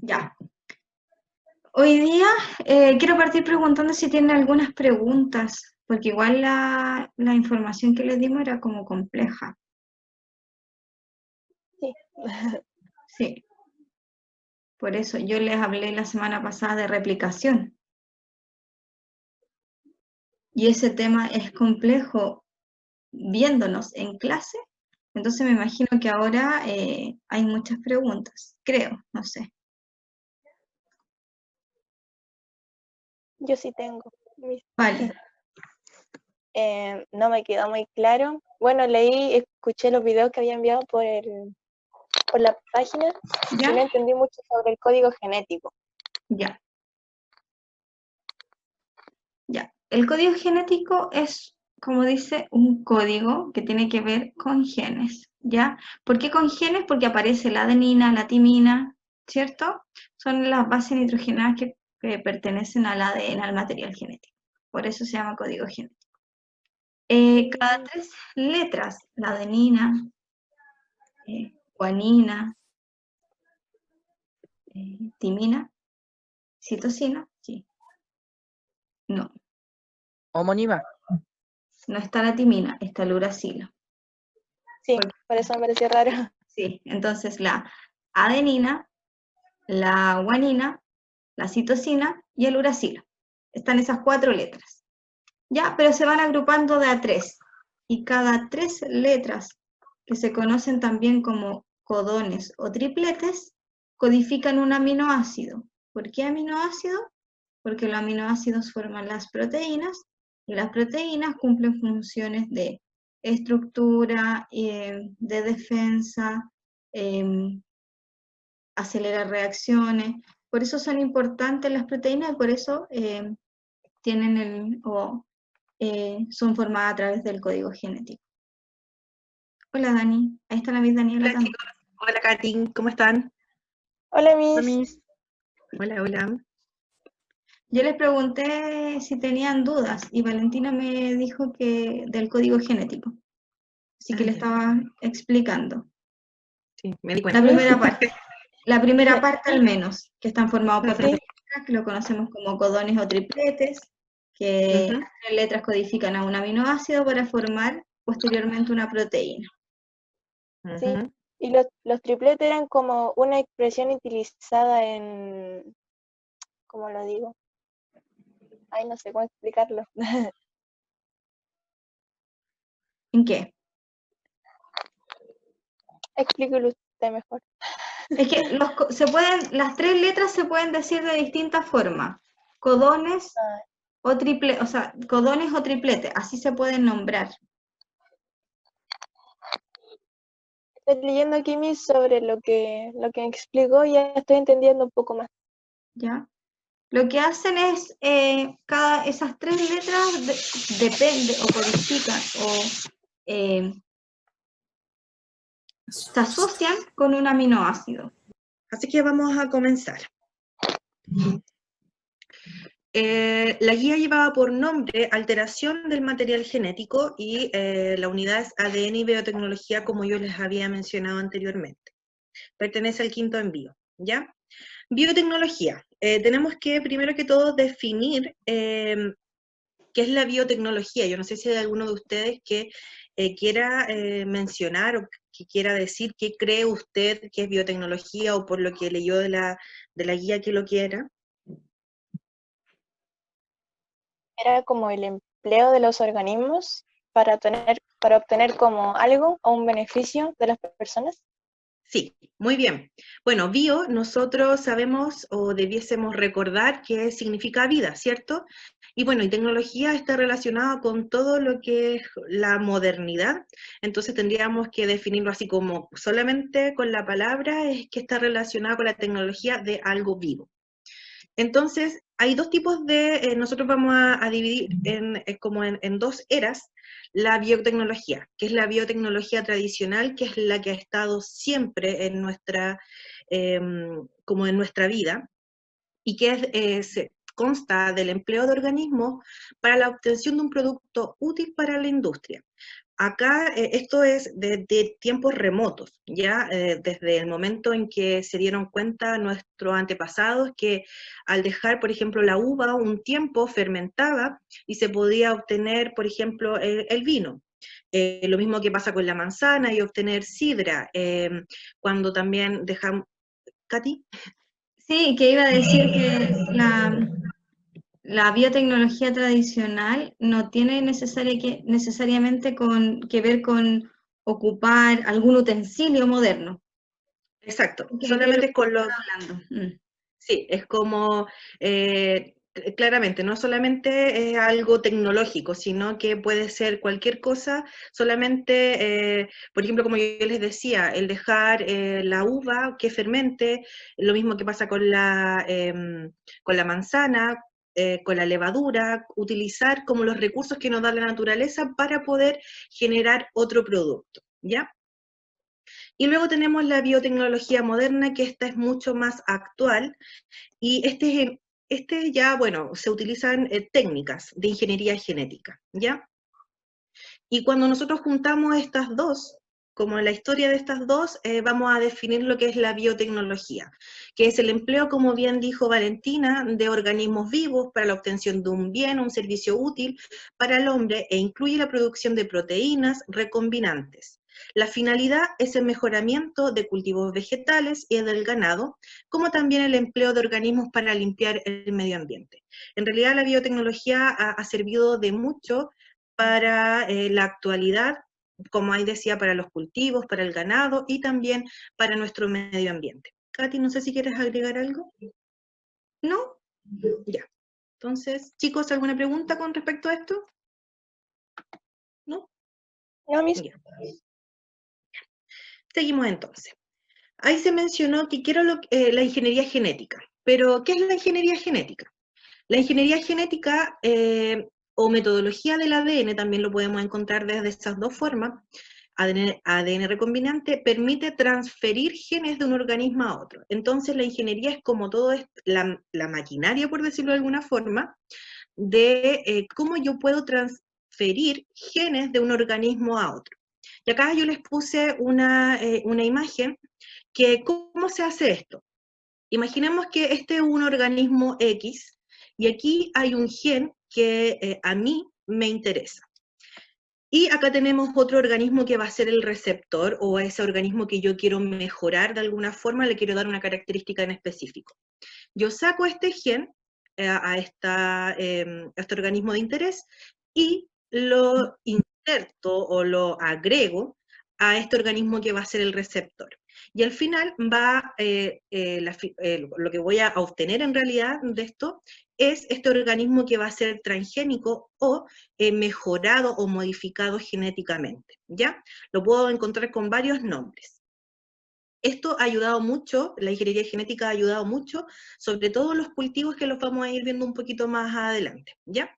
Ya. Hoy día quiero partir preguntando si tienen algunas preguntas, porque igual la información que les dimos era como compleja. Sí. Sí. Por eso yo les hablé la semana pasada de replicación. Y ese tema es complejo viéndonos en clase. Entonces me imagino que ahora hay muchas preguntas, creo, no sé. Yo sí tengo. Vale. No me quedó muy claro. Bueno, escuché los videos que había enviado por la página y no ¿Ya? entendí mucho sobre el código genético. Ya. Ya. El código genético es, como dice, un código que tiene que ver con genes, ¿ya? ¿Por qué con genes? Porque aparece la adenina, la timina, ¿cierto? Son las bases nitrogenadas que pertenecen al ADN, al material genético. Por eso se llama código genético. Cada 3 letras, la adenina, guanina, timina, citosina, sí. No, Homónima. no está la timina, está el uracilo. Sí, Porque, por eso me pareció raro. sí, entonces la adenina, la guanina, la citosina y el uracilo. Están esas 4 letras. Ya, pero se van agrupando de a 3. Y cada 3 letras, que se conocen también como codones o tripletes, codifican un aminoácido. ¿Por qué aminoácido? Porque los aminoácidos forman las proteínas y las proteínas cumplen funciones de estructura, de defensa, acelerar reacciones. Por eso son importantes las proteínas y por eso tienen son formadas a través del código genético. Hola Dani, ahí está la Miss Daniela Hola también. chicos, hola Katy, ¿cómo están? Hola, Hola, Miss. Miss. Hola, hola. Yo les pregunté si tenían dudas y Valentina me dijo que del código genético. Así que le Ya. estaba explicando. Sí, me di La cuenta. primera parte. La primera parte al menos, que están formados por 3 letras, que lo conocemos como codones o tripletes, que Ujú. las 3 letras codifican a un aminoácido para formar posteriormente una proteína. Sí. Ujú. Y los tripletes eran como una expresión utilizada en, ¿cómo lo digo? Ay, no sé cómo explicarlo. ¿En qué? Explíquelo usted mejor. Es que las 3 letras se pueden decir de distintas formas. Codones Ah, o sea, codones o tripletes, así se pueden nombrar. estoy leyendo aquí, Miss, sobre lo que me explicó y ya estoy entendiendo un poco más. ¿Ya? Lo que hacen es, esas 3 letras depende o codifican o se asocian con un aminoácido. Así que vamos a comenzar. La guía llevaba por nombre Alteración del material genético y la unidad es ADN y biotecnología, como yo les había mencionado anteriormente. Pertenece al quinto envío, ¿ya? Biotecnología. Tenemos que, primero que todo, definir qué es la biotecnología. Yo no sé si hay alguno de ustedes que quiera mencionar o que quiera decir qué cree usted que es biotecnología o por lo que leyó de la guía que lo quiera. Era como el empleo de los organismos para obtener como algo o un beneficio de las personas. Sí, muy bien. Bueno, bio, nosotros sabemos o debiésemos recordar que significa vida, ¿cierto? Y bueno, y tecnología está relacionada con todo lo que es la modernidad, entonces tendríamos que definirlo así como solamente con la palabra es que está relacionada con la tecnología de algo vivo. Entonces, hay dos tipos nosotros vamos a dividir como en dos eras la biotecnología, que es la biotecnología tradicional, que es la que ha estado siempre como en nuestra vida, y que consta del empleo de organismos para la obtención de un producto útil para la industria. Acá esto es de tiempos remotos, ya desde el momento en que se dieron cuenta nuestros antepasados que al dejar, por ejemplo, la uva un tiempo fermentaba y se podía obtener, por ejemplo, el vino. Lo mismo que pasa con la manzana y obtener sidra, cuando también dejamos... ¿Katy? Sí, que iba a decir que la biotecnología tradicional no tiene necesariamente que ver con ocupar algún utensilio moderno. Exacto, Que solamente es con lo... hablando. Sí, es como, claramente, no solamente es algo tecnológico, sino que puede ser cualquier cosa, solamente, por ejemplo, como yo les decía, el dejar la uva que fermente, lo mismo que pasa con la manzana, con la levadura, utilizar como los recursos que nos da la naturaleza para poder generar otro producto, ¿ya? Y luego tenemos la biotecnología moderna, que esta es mucho más actual, y este ya, bueno, se utilizan técnicas de ingeniería genética, ¿ya? Y cuando nosotros juntamos estas dos, como la historia de estas dos, vamos a definir lo que es la biotecnología, que es el empleo, como bien dijo Valentina, de organismos vivos para la obtención de un bien, un servicio útil para el hombre, e incluye la producción de proteínas recombinantes. La finalidad es el mejoramiento de cultivos vegetales y del ganado, como también el empleo de organismos para limpiar el medio ambiente. En realidad la biotecnología ha servido de mucho para la actualidad, como ahí decía, para los cultivos, para el ganado y también para nuestro medio ambiente. Katy, no sé si quieres agregar algo. ¿No? Ya. Entonces, chicos, ¿alguna pregunta con respecto a esto? ¿No? No, Ya. Seguimos entonces. Ahí se mencionó que quiero la ingeniería genética. Pero, ¿qué es la ingeniería genética? La ingeniería genética o metodología del ADN, también lo podemos encontrar desde esas dos formas, ADN recombinante, permite transferir genes de un organismo a otro. Entonces la ingeniería es como todo la maquinaria, por decirlo de alguna forma, de cómo yo puedo transferir genes de un organismo a otro. Y acá yo les puse una imagen que, ¿cómo se hace esto? Imaginemos que este es un organismo X, y aquí hay un gen que a mí me interesa. Y acá tenemos otro organismo que va a ser el receptor, o a ese organismo que yo quiero mejorar de alguna forma, le quiero dar una característica en específico. Yo saco este gen a este organismo de interés y lo inserto o lo agrego a este organismo que va a ser el receptor. Y al final lo que voy a obtener en realidad de esto es este organismo que va a ser transgénico o mejorado o modificado genéticamente, ¿ya? Lo puedo encontrar con varios nombres. Esto ha ayudado mucho, la ingeniería genética ha ayudado mucho, sobre todo los cultivos, que los vamos a ir viendo un poquito más adelante, ¿ya?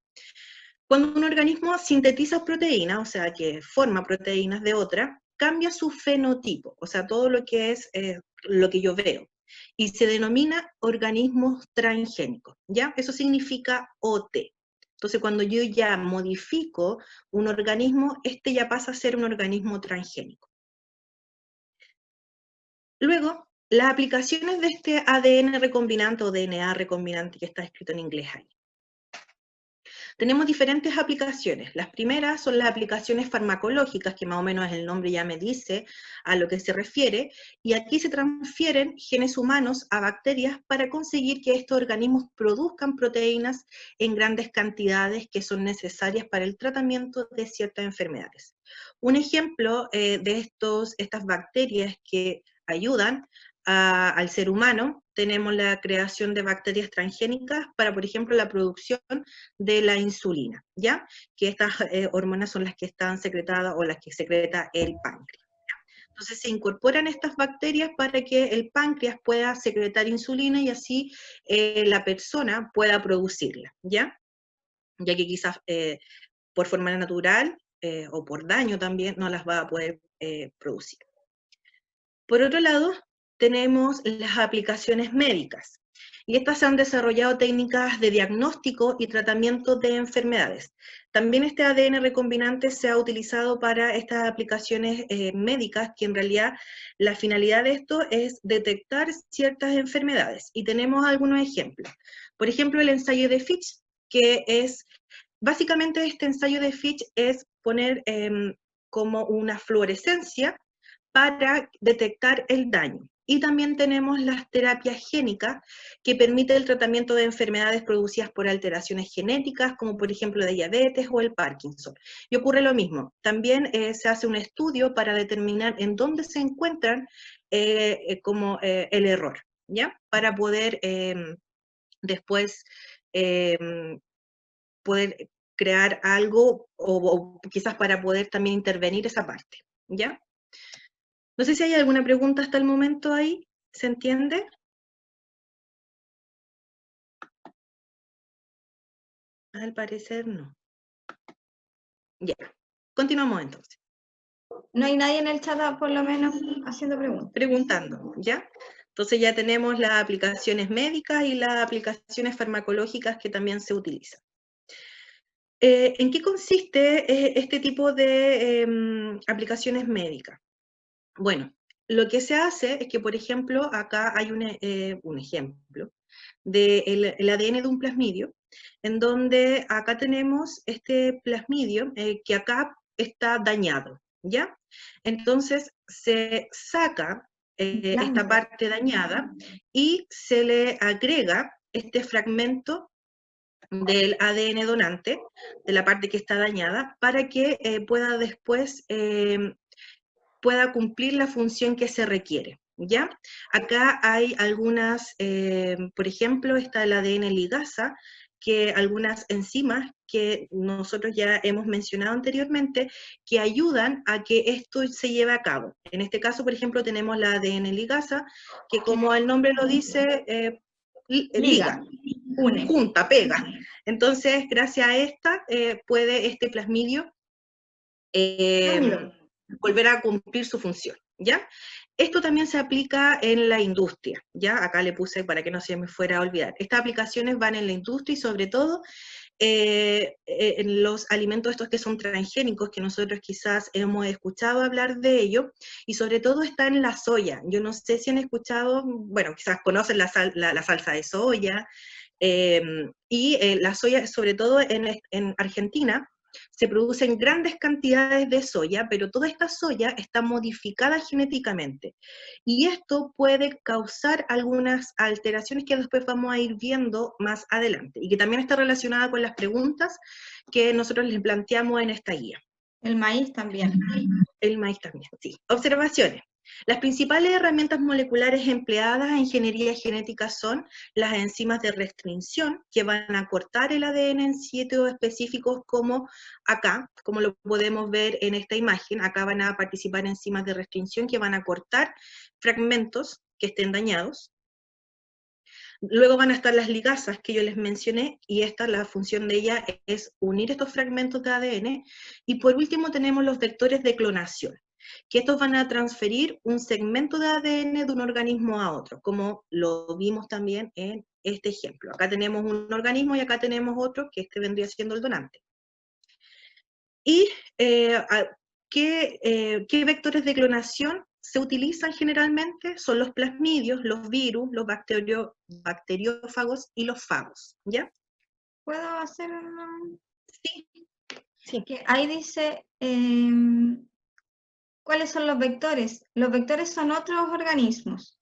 Cuando un organismo sintetiza proteínas, o sea, que forma proteínas de otra, cambia su fenotipo, o sea, todo lo que es lo que yo veo, y se denomina organismos transgénicos, ¿ya? Eso significa OT. Entonces, cuando yo ya modifico un organismo, este ya pasa a ser un organismo transgénico. Luego, las aplicaciones de este ADN recombinante o DNA recombinante, que está escrito en inglés ahí. Tenemos diferentes aplicaciones. Las primeras son las aplicaciones farmacológicas, que más o menos el nombre ya me dice a lo que se refiere, y aquí se transfieren genes humanos a bacterias para conseguir que estos organismos produzcan proteínas en grandes cantidades que son necesarias para el tratamiento de ciertas enfermedades. Un ejemplo de estas bacterias que ayudan al ser humano, tenemos la creación de bacterias transgénicas para, por ejemplo, la producción de la insulina, ¿ya? Que estas hormonas son las que están secretadas o las que secreta el páncreas. Entonces se incorporan estas bacterias para que el páncreas pueda secretar insulina y así la persona pueda producirla, ¿ya? Ya que quizás por forma natural o por daño también no las va a poder producir. Por otro lado, tenemos las aplicaciones médicas. y estas se han desarrollado técnicas de diagnóstico y tratamiento de enfermedades. También este ADN recombinante se ha utilizado para estas aplicaciones médicas, que en realidad la finalidad de esto es detectar ciertas enfermedades, y tenemos algunos ejemplos. Por ejemplo, el ensayo de Fitch, que es, básicamente este ensayo de Fitch es poner como una fluorescencia para detectar el daño. Y también tenemos las terapias génicas, que permiten el tratamiento de enfermedades producidas por alteraciones genéticas, como por ejemplo de diabetes o el Parkinson. Y ocurre lo mismo. También se hace un estudio para determinar en dónde se encuentran el error, ¿ya? Para poder después poder crear algo, o quizás para poder también intervenir esa parte, ¿ya? No sé si hay alguna pregunta hasta el momento ahí, ¿se entiende? Al parecer no. Ya, continuamos entonces. No hay nadie en el chat, por lo menos, haciendo preguntas. Preguntando, ¿ya? Entonces ya tenemos las aplicaciones médicas y las aplicaciones farmacológicas que también se utilizan. ¿En qué consiste este tipo de aplicaciones médicas? Bueno, lo que se hace es que, por ejemplo, acá hay un ejemplo del el ADN de un plasmidio, en donde acá tenemos este plasmidio que acá está dañado, ¿ya? Entonces se saca esta parte dañada y se le agrega este fragmento del ADN donante, de la parte que está dañada, para que pueda después pueda cumplir la función que se requiere, ¿ya? Acá hay algunas, por ejemplo, está el ADN ligasa, que algunas enzimas que nosotros ya hemos mencionado anteriormente, que ayudan a que esto se lleve a cabo. En este caso, por ejemplo, tenemos la ADN ligasa, que como el nombre lo dice, liga, une, junta, pega. Entonces, gracias a esta, puede este plasmidio volver a cumplir su función, ¿ya? Esto también se aplica en la industria, ¿ya? Acá le puse para que no se me fuera a olvidar. Estas aplicaciones van en la industria y sobre todo en los alimentos estos que son transgénicos, que nosotros quizás hemos escuchado hablar de ello, y sobre todo está en la soya. Yo no sé si han escuchado, bueno, quizás conocen la salsa de soya, y la soya, sobre todo en Argentina, se producen grandes cantidades de soya, pero toda esta soya está modificada genéticamente. Y esto puede causar algunas alteraciones que después vamos a ir viendo más adelante, y que también está relacionada con las preguntas que nosotros les planteamos en esta guía. el maíz también. El maíz también, sí. Observaciones. Las principales herramientas moleculares empleadas en ingeniería genética son las enzimas de restricción, que van a cortar el ADN en sitios específicos como acá, como lo podemos ver en esta imagen. Acá van a participar enzimas de restricción que van a cortar fragmentos que estén dañados. Luego van a estar las ligasas que yo les mencioné, y esta, la función de ella es unir estos fragmentos de ADN. Y por último tenemos los vectores de clonación, que estos van a transferir un segmento de ADN de un organismo a otro, como lo vimos también en este ejemplo. Acá tenemos un organismo y acá tenemos otro, que este vendría siendo el donante. ¿Y qué vectores de clonación se utilizan generalmente? Son los plasmidios, los virus, los bacteriófagos y los fagos, ¿ya? ¿Puedo hacer una? Sí. Sí. Que ahí dice, ¿cuáles son los vectores? Los vectores son otros organismos,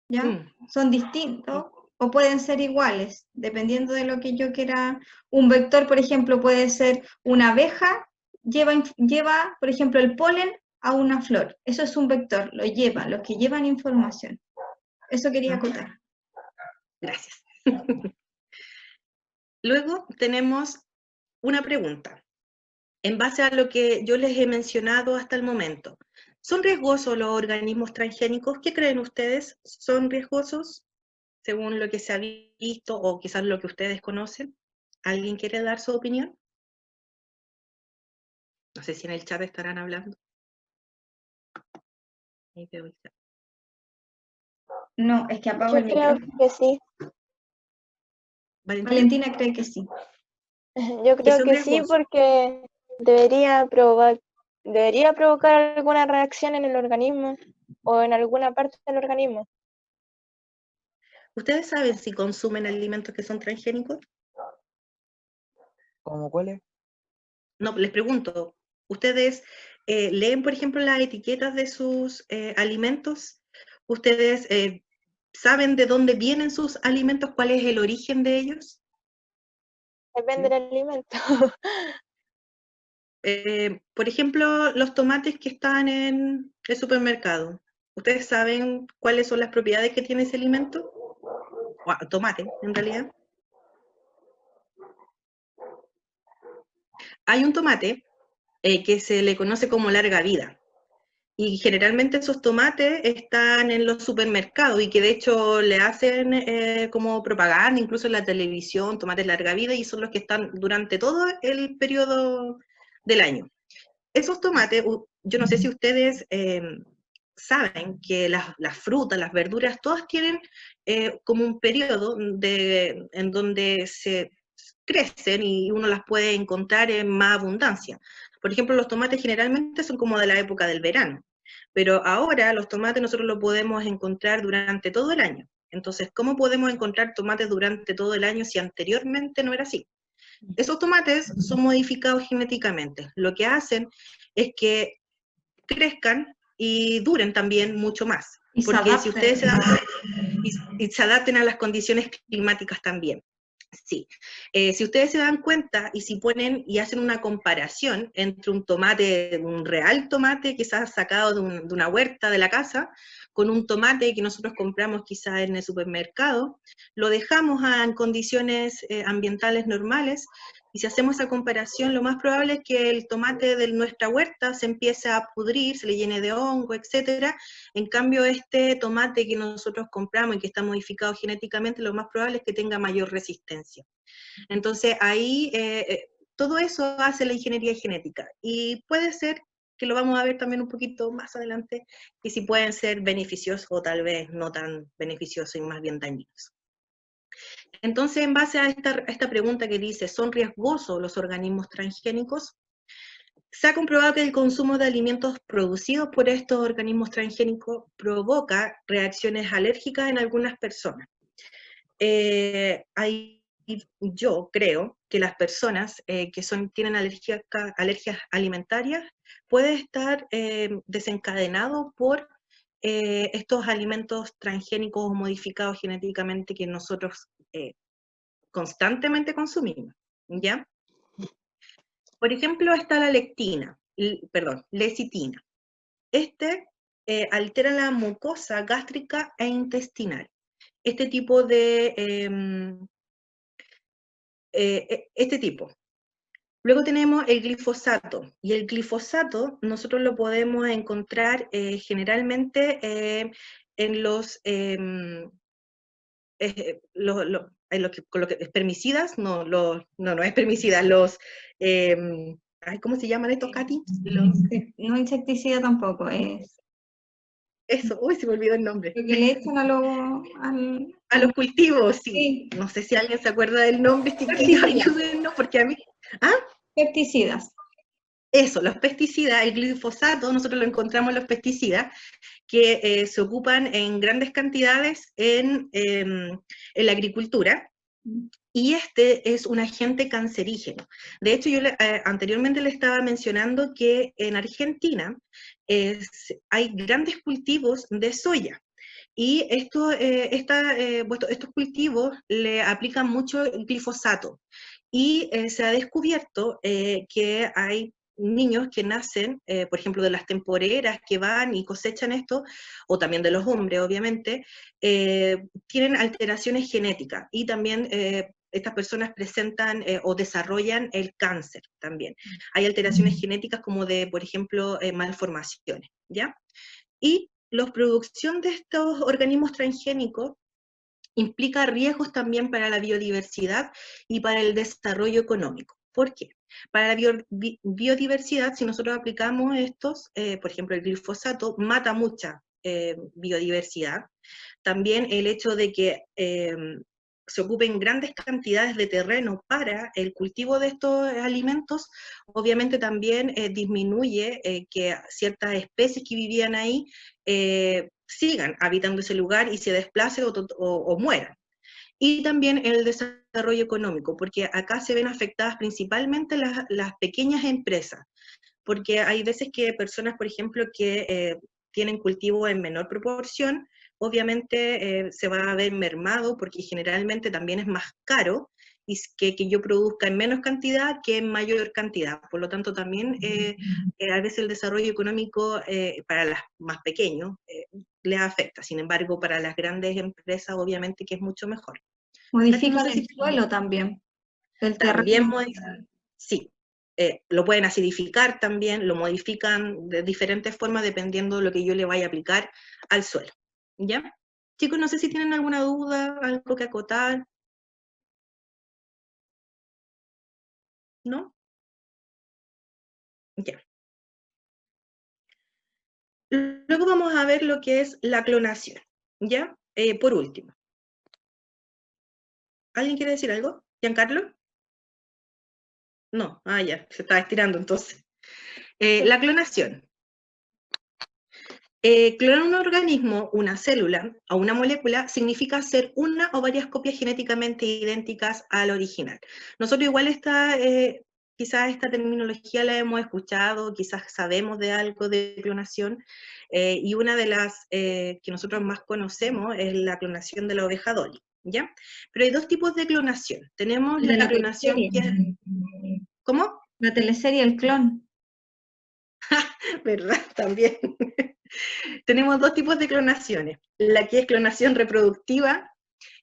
¿ya? Son distintos o pueden ser iguales, dependiendo de lo que yo quiera. Un vector, por ejemplo, puede ser una abeja, lleva, por ejemplo, el polen a una flor. Eso es un vector, lo llevan, los que llevan información. Eso quería acotar. Gracias. Luego tenemos una pregunta. En base a lo que yo les he mencionado hasta el momento, ¿son riesgosos los organismos transgénicos? ¿Qué creen ustedes? ¿Son riesgosos según lo que se ha visto o quizás lo que ustedes conocen? ¿Alguien quiere dar su opinión? No sé si en el chat estarán hablando. Ahí veo el chat. No, es que apago Yo el creo micrófono. que sí. Valentina, Valentina cree que sí. Yo creo son que sí, riesgosos. porque debería provocar alguna reacción en el organismo o en alguna parte del organismo. ¿Ustedes saben si consumen alimentos que son transgénicos? ¿Cómo cuáles? No, les pregunto, ¿ustedes leen, por ejemplo, las etiquetas de sus alimentos? ¿Ustedes saben de dónde vienen sus alimentos? ¿Cuál es el origen de ellos? Depende del alimento. Por ejemplo, los tomates que están en el supermercado. ¿Ustedes saben cuáles son las propiedades que tiene ese alimento? O tomate, en realidad. Hay un tomate que se le conoce como larga vida. Y generalmente esos tomates están en los supermercados y que de hecho le hacen como propaganda, incluso en la televisión, tomates larga vida, y son los que están durante todo el periodo del año. Esos tomates, yo no sé si ustedes saben que las frutas, las verduras, todas tienen como un periodo en donde se crecen y uno las puede encontrar en más abundancia. Por ejemplo, los tomates generalmente son como de la época del verano, pero ahora los tomates nosotros los podemos encontrar durante todo el año. Entonces, ¿cómo podemos encontrar tomates durante todo el año si anteriormente no era así? Esos tomates son modificados genéticamente. Lo que hacen es que crezcan y duren también mucho más. Y se Porque si adapten. ustedes se dan cuenta, y se adapten a las condiciones climáticas también. Sí, si ustedes se dan cuenta y si ponen y hacen una comparación entre un tomate, un real tomate quizás sacado de una huerta de la casa, con un tomate que nosotros compramos quizás en el supermercado, lo dejamos en condiciones ambientales normales, y si hacemos esa comparación, lo más probable es que el tomate de nuestra huerta se empiece a pudrir, se le llene de hongo, etcétera. En cambio, este tomate que nosotros compramos y que está modificado genéticamente, lo más probable es que tenga mayor resistencia. Entonces, ahí todo eso hace la ingeniería genética. Y puede ser, que lo vamos a ver también un poquito más adelante, y si pueden ser beneficiosos o tal vez no tan beneficiosos y más bien dañinos. Entonces, en base a esta pregunta que dice, ¿son riesgosos los organismos transgénicos? Se ha comprobado que el consumo de alimentos producidos por estos organismos transgénicos provoca reacciones alérgicas en algunas personas. Yo creo que las personas que tienen alergias alimentarias puede estar desencadenado por estos alimentos transgénicos o modificados genéticamente que nosotros constantemente consumimos, ¿ya? Por ejemplo, está la lecitina. Altera la mucosa gástrica e intestinal. Este tipo. Luego tenemos el glifosato, y el glifosato nosotros lo podemos encontrar generalmente en los espermicidas, no es espermicida, ¿cómo se llaman estos, Katy? No insecticida tampoco, es Eso, uy, se me olvidó el nombre. lo que le echan a A los cultivos, sí. Sí. No sé si alguien se acuerda del nombre, chiquillos, ayúdennos, porque a mí... ¿Ah? Pesticidas. Eso, los pesticidas, el glifosato, nosotros lo encontramos en los pesticidas, que se ocupan en grandes cantidades en la agricultura, y este es un agente cancerígeno. De hecho, yo anteriormente le estaba mencionando que en Argentina hay grandes cultivos de soya, y estos cultivos le aplican mucho el glifosato, y se ha descubierto que hay niños que nacen, por ejemplo, de las temporeras que van y cosechan esto, o también de los hombres, obviamente, tienen alteraciones genéticas, y también estas personas presentan o desarrollan el cáncer también. Hay alteraciones genéticas como de, por ejemplo, malformaciones, ¿ya? Y la producción de estos organismos transgénicos implica riesgos también para la biodiversidad y para el desarrollo económico. ¿Por qué? Para la biodiversidad, si nosotros aplicamos estos, por ejemplo, el glifosato mata mucha biodiversidad. También el hecho de que se ocupen grandes cantidades de terreno para el cultivo de estos alimentos, obviamente también disminuye que ciertas especies que vivían ahí sigan habitando ese lugar y se desplacen o mueran. Y también el desarrollo económico, porque acá se ven afectadas principalmente las pequeñas empresas, porque hay veces que personas, por ejemplo, que tienen cultivo en menor proporción, obviamente se va a ver mermado, porque generalmente también es más caro y que yo produzca en menos cantidad que en mayor cantidad. Por lo tanto, también a veces el desarrollo económico para las más pequeños les afecta. Sin embargo, para las grandes empresas, obviamente que es mucho mejor. Modifican No sé el suelo también, el también terreno. sí, lo pueden acidificar también, lo modifican de diferentes formas dependiendo de lo que yo le vaya a aplicar al suelo. ¿Ya? Chicos, no sé si tienen alguna duda, algo que acotar. ¿No? Ya. Luego vamos a ver lo que es la clonación. ¿Ya? Por último. ¿Alguien quiere decir algo? ¿Giancarlo? No, ya, se estaba estirando entonces. La clonación. Clonar un organismo, una célula o una molécula significa hacer una o varias copias genéticamente idénticas al original. Nosotros igual quizás esta terminología la hemos escuchado, quizás sabemos de algo de clonación, y una de las que nosotros más conocemos es la clonación de la oveja Dolly, ¿ya? Pero hay dos tipos de clonación. Tenemos De la la clonación teleserie. que es... ¿Cómo? La teleserie El Clon. ¿Verdad? También. Tenemos dos tipos de clonaciones. La que es clonación reproductiva,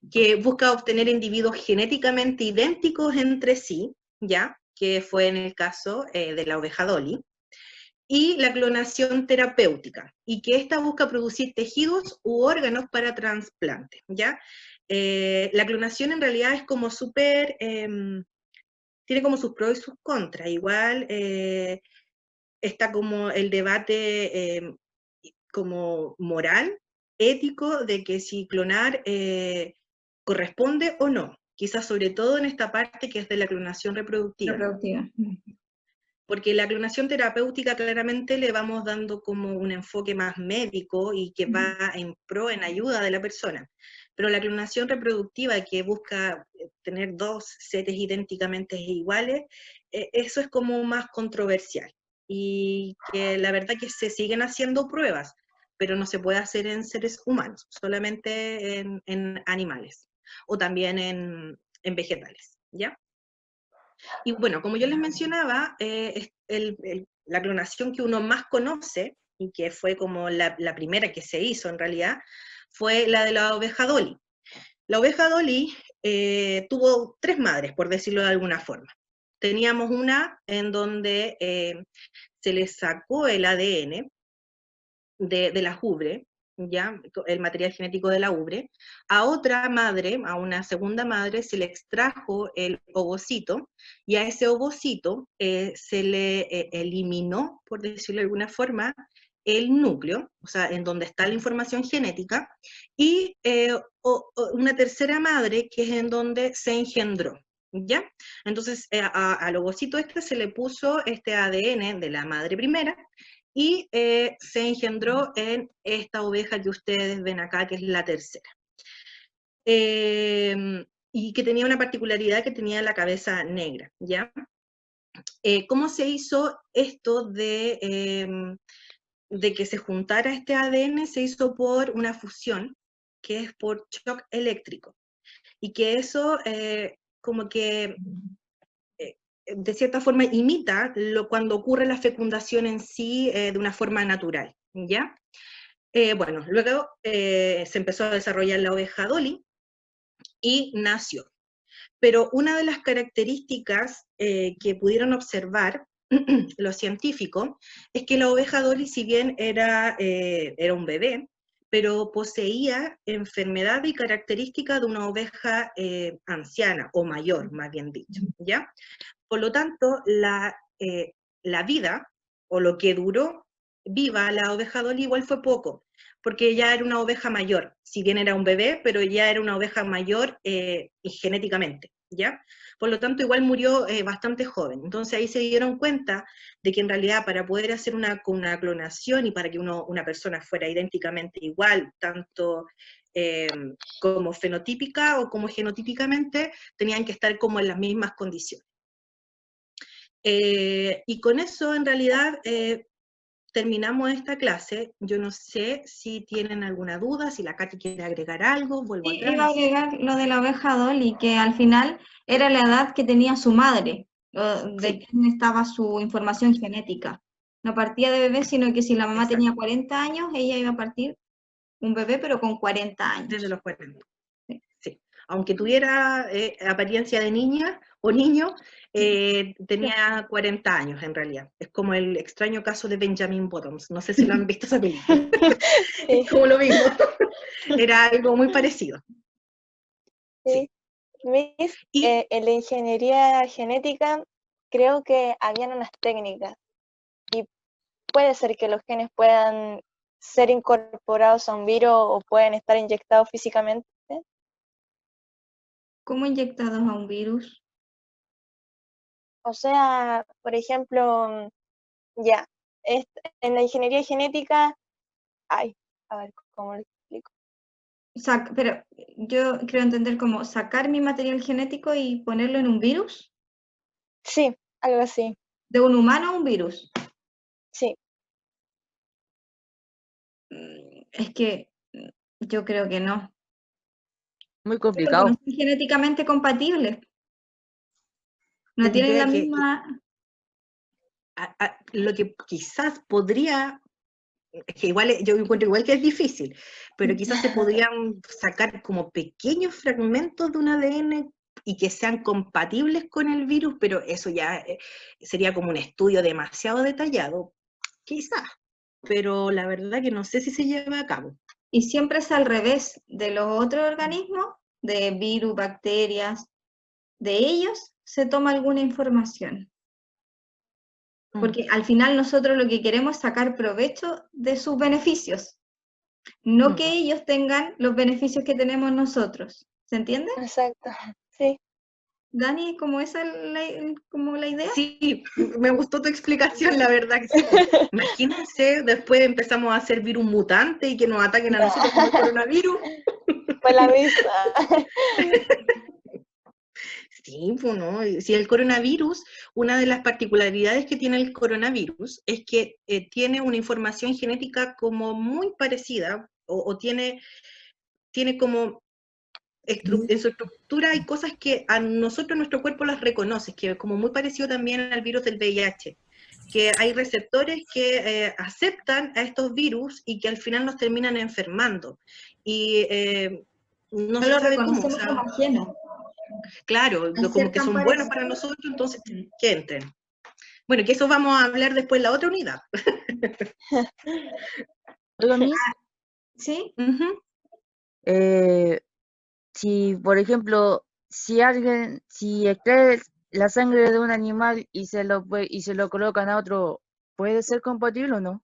que busca obtener individuos genéticamente idénticos entre sí, ¿ya? Que fue en el caso de la oveja Dolly. Y la clonación terapéutica, y que esta busca producir tejidos u órganos para trasplante, ¿ya? La clonación en realidad es como súper... tiene como sus pros y sus contras. Igual está como el debate como moral, ético, de que si clonar corresponde o no, quizás sobre todo en esta parte que es de la clonación reproductiva. Reproductiva. Porque la clonación terapéutica claramente le vamos dando como un enfoque más médico y que va en pro, en ayuda de la persona. Pero la clonación reproductiva que busca tener dos seres idénticamente iguales, eso es como más controversial. Y que la verdad que se siguen haciendo pruebas, pero no se puede hacer en seres humanos, solamente en animales o también en vegetales, ¿ya? Y bueno, como yo les mencionaba, la clonación que uno más conoce, y que fue como la primera que se hizo en realidad, fue la de la oveja Dolly. La oveja Dolly tuvo tres madres, por decirlo de alguna forma. Teníamos una en donde se le sacó el ADN de la ubre, ¿ya? El material genético de la ubre, a otra madre, a una segunda madre, se le extrajo el ovocito, y a ese ovocito se le eliminó, por decirlo de alguna forma, el núcleo, o sea, en donde está la información genética, y una tercera madre, que es en donde se engendró, ¿ya? Entonces, al ovocito este se le puso este ADN de la madre primera, y se engendró en esta oveja que ustedes ven acá, que es la tercera. Y que tenía una particularidad, que tenía la cabeza negra, ¿ya? ¿Cómo se hizo esto de que se juntara este ADN? Se hizo por una fusión, que es por shock eléctrico, y que eso como que de cierta forma imita cuando ocurre la fecundación en sí de una forma natural, ¿ya? Bueno, luego se empezó a desarrollar la oveja Dolly y nació. Pero una de las características que pudieron observar los científicos es que la oveja Dolly, si bien era un bebé, pero poseía enfermedad y características de una oveja anciana, o mayor, más bien dicho, ¿ya? Por lo tanto, la vida, o lo que duró viva la oveja Dolly igual fue poco, porque ya era una oveja mayor, si bien era un bebé, pero ya era una oveja mayor y genéticamente, ¿ya? Por lo tanto, igual murió bastante joven. Entonces ahí se dieron cuenta de que en realidad para poder hacer una clonación y para que una persona fuera idénticamente igual, tanto como fenotípica o como genotípicamente, tenían que estar como en las mismas condiciones. Y con eso, en realidad, terminamos esta clase. Yo no sé si tienen alguna duda, si la Katy quiere agregar algo, vuelvo Sí, atrás. iba a agregar lo de la oveja Dolly, que al final era la edad que tenía su madre, de quién estaba su información genética. No partía de bebé, sino que si la mamá tenía 40 años, ella iba a partir un bebé, pero con 40 años. Desde los 40. Sí. Sí. Aunque tuviera apariencia de niña o niño, tenía 40 años en realidad. Es como el extraño caso de Benjamin Bottoms. No sé si lo han visto esa película. Sí. Es como lo mismo. Era algo muy parecido. Sí. Miss, Y en la ingeniería genética creo que habían unas técnicas y puede ser que los genes puedan ser incorporados a un virus o pueden estar inyectados físicamente. ¿Cómo inyectados a un virus? O sea, por ejemplo, ya, en la ingeniería genética, ay, a ver, ¿cómo lo explico? Pero yo creo entender como sacar mi material genético y ponerlo en un virus, Sí, algo así, de un humano a un virus. sí. Es que yo creo que no. Muy Sí, porque no complicado. son genéticamente compatibles. No yo tienen diría la misma. lo que quizás podría, es que igual, yo encuentro igual que es difícil, pero quizás se podrían sacar como pequeños fragmentos de un ADN y que sean compatibles con el virus, pero eso ya sería como un estudio demasiado detallado, quizás, pero la verdad que no sé si se lleva a cabo. Y siempre es al revés de los otros organismos, de virus, bacterias, de ellos se toma alguna información. Porque al final nosotros lo que queremos es sacar provecho de sus beneficios, no que ellos tengan los beneficios que tenemos nosotros. ¿Se entiende? Exacto, sí. Dani, ¿cómo esa como la idea? Sí, me gustó tu explicación, la verdad que sí. Imagínense, después empezamos a hacer virus mutante y que nos ataquen a nosotros como el coronavirus. Fue la misma. Sí, pues no. Si el coronavirus, una de las particularidades que tiene el coronavirus es que tiene una información genética como muy parecida, o tiene como en su estructura hay cosas que a nosotros nuestro cuerpo las reconoce, que es como muy parecido también al virus del VIH, que hay receptores que aceptan a estos virus y que al final nos terminan enfermando. Y no No se lo sabe cómo, o reconocemos sea, como ajeno. claro, Al como ser que tan son buenos parecidos. para nosotros, entonces que entren. Bueno, que eso vamos a hablar después en la otra unidad. Oiga, Miss, ¿Sí? eh, si, por ejemplo, si extrae la sangre de un animal y y se lo colocan a otro, ¿puede ser compatible o no?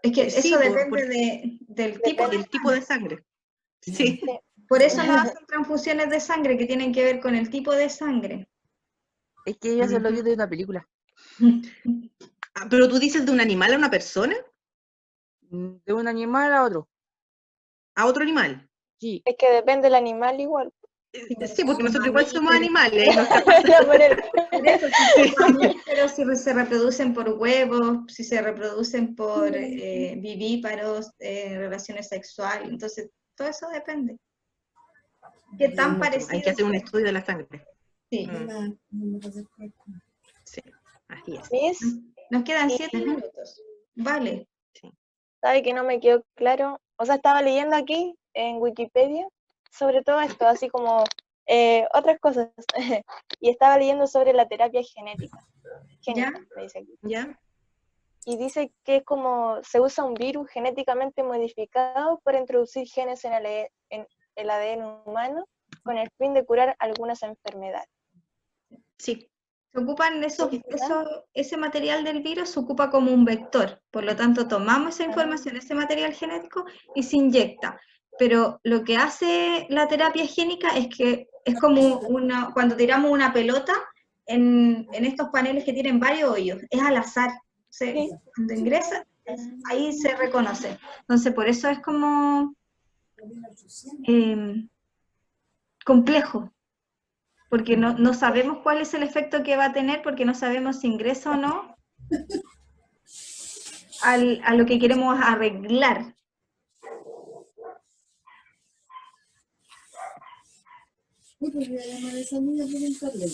Es que Sí, eso depende del tipo de Depende. el tipo de sangre. sangre. Sí. Sí. Por eso no hacen transfusiones de sangre que tienen que ver con el tipo de sangre. Es que ella se lo vio de una película, Pero tú dices de un animal a una persona, de un animal a otro. a otro animal. Sí, Es que depende del animal igual. Sí, porque nosotros igual somos Mamíferos. animales y nuestra fuerza. Ya, por el- Por eso, si son mamíferos, si se reproducen por huevos, si se reproducen por vivíparos, relaciones sexuales, entonces todo eso depende. ¿Qué tan Hay que parecidos hacer un son? estudio de la sangre. Sí. Sí, así es. Miss, Nos quedan 7 Ujú. minutos. Vale. Sí. sabe que no me quedó claro. O sea, estaba leyendo aquí en Wikipedia sobre todo esto, así como otras cosas. Y estaba leyendo sobre la terapia genética. ¿Ya? Me dice aquí. ¿Ya? Y dice que es como se usa un virus genéticamente modificado para introducir genes en el ADN humano con el fin de curar algunas enfermedades. Sí. Se ocupan Sí, ¿verdad? ese material del virus se ocupa como un vector, por lo tanto tomamos esa información, ese material genético y se inyecta. Pero lo que hace la terapia génica es que es como cuando tiramos una pelota en estos paneles que tienen varios hoyos, es al azar. Sí. Cuando ingresa, ahí se reconoce. Entonces, por eso es como complejo, porque no sabemos cuál es el efecto que va a tener, porque no sabemos si ingresa o no a lo que queremos arreglar. Sí, pues voy a llamar a esa amiga a preguntarle.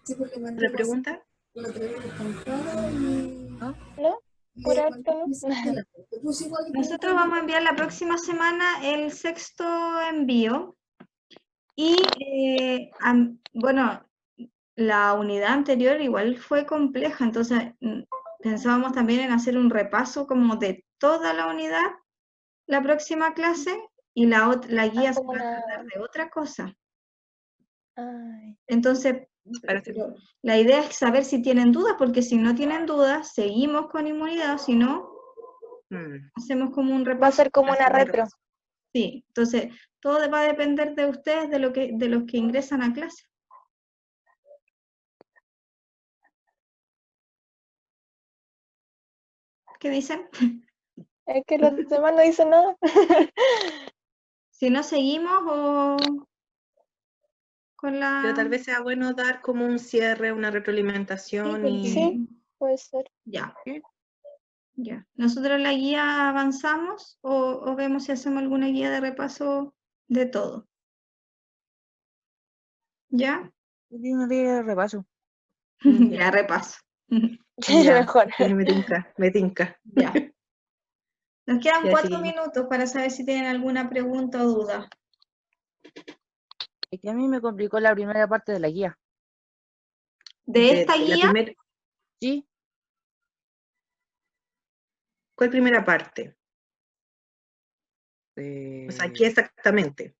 Sí, porque mandé ¿La pregunta? la otra vez estancada y... ¿No? ¿No? Por ahorita no. Te puse igual que Nosotros vamos a enviar la próxima semana el 6º envío y, bueno, la unidad anterior igual fue compleja, entonces pensábamos también en hacer un repaso como de toda la unidad la próxima clase y la guía se como va a una... tratar de otra cosa. Ay, Entonces, Para hacer- pero la idea es saber si tienen dudas, porque si no tienen dudas, seguimos con inmunidad, o si no, Mm, hacemos como un va a repaso. ser como una hacer un retro. repaso. Sí, entonces todo va a depender de ustedes, de los que ingresan a clase. ¿Qué dicen? Es que los demás no dicen nada. Si no seguimos o con Pero tal la... vez sea bueno dar como un cierre, una retroalimentación y... Sí, puede ser. Ya, ¿Sí? ya. ¿Nosotros en la guía avanzamos o vemos si hacemos alguna guía de repaso de todo? ¿Ya? Tiene un día de repaso. Ya, repaso. Ya, Mejor. sí, me tinca, me tinca. Ya. Nos quedan Ya, 4 chiquillos. minutos para saber si tienen alguna pregunta o duda. Es que a mí me complicó la primera parte de la guía. De esta La guía, ¿Sí? ¿Cuál primera parte? O sea, ¿qué exactamente?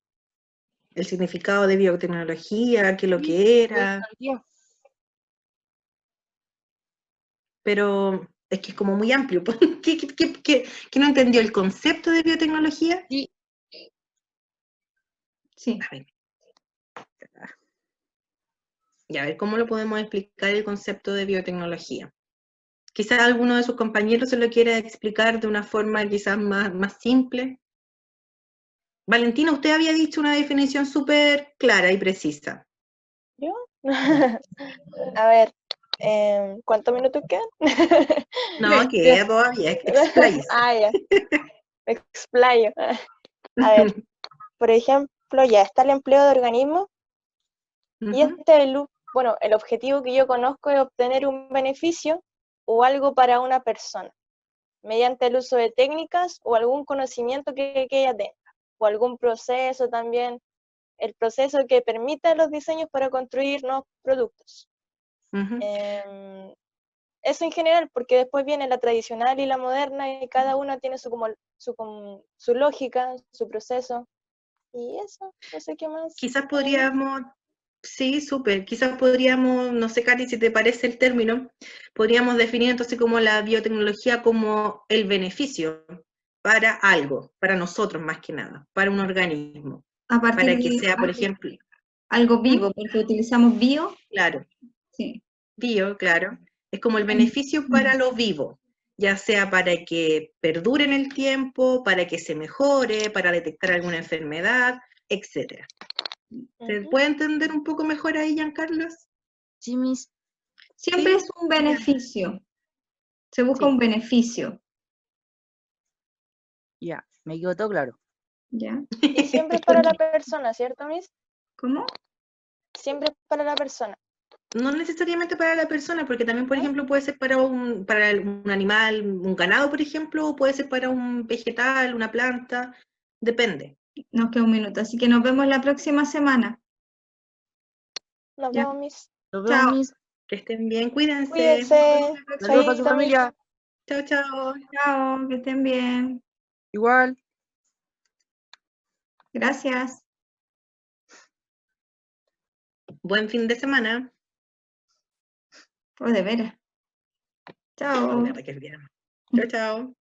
El significado de biotecnología, qué es lo Sí, que era, guía. pero es que es como muy amplio. ¿Qué no entendió el concepto de biotecnología? Sí, sí. A ver. Y a ver, ¿cómo lo podemos explicar el concepto de biotecnología? Quizás alguno de sus compañeros se lo quiera explicar de una forma quizás más simple. Valentina, usted había dicho una definición súper clara y precisa. ¿Yo? A ver, ¿cuántos minutos quedan? No, que todavía, expláyese. Ah, ya, me explayo. A ver, por ejemplo, ya está el empleo de organismos y Ujú, bueno, el objetivo que yo conozco es obtener un beneficio o algo para una persona, mediante el uso de técnicas o algún conocimiento que ella tenga, o algún proceso también, el proceso que permita los diseños para construir nuevos productos. ujú. Eso en general, porque después viene la tradicional y la moderna y cada una tiene su lógica, su proceso. Y eso, no sé qué más. Quizás podríamos, sí, súper, quizás podríamos, no sé, Katy, si te parece el término, podríamos definir entonces como la biotecnología como el beneficio para algo, para nosotros más que nada, para un organismo, A partir para que de sea, por ejemplo, algo vivo, porque utilizamos bio. claro, Sí. bio, claro, es como el beneficio para lo vivo, ya sea para que perdure en el tiempo, para que se mejore, para detectar alguna enfermedad, etc. ¿Se Ujú. puede entender un poco mejor ahí, Giancarlos? sí, mis. Siempre Sí, es un ya. beneficio. Se busca Sí. un beneficio. Ya, me quedó todo claro. ¿Ya? Y siempre es para la persona, ¿cierto, Miss? ¿Cómo? Siempre es para la persona. No necesariamente para la persona, porque también, por ¿No? ejemplo, puede ser para un animal, un ganado, por ejemplo, o puede ser para un vegetal, una planta, depende. Nos queda un minuto, así que nos vemos la próxima semana. Nos ¿Ya? vemos, Miss. Nos vemos, Chao. mis. Que estén bien, cuídense. Cuídense. Saludos para su Chaito, Miss. familia. Chao, chao. Chao, que estén bien. Igual. Gracias. Buen fin de semana. Oh, de veras. Chao. De verdad que es bien. Chao, chao.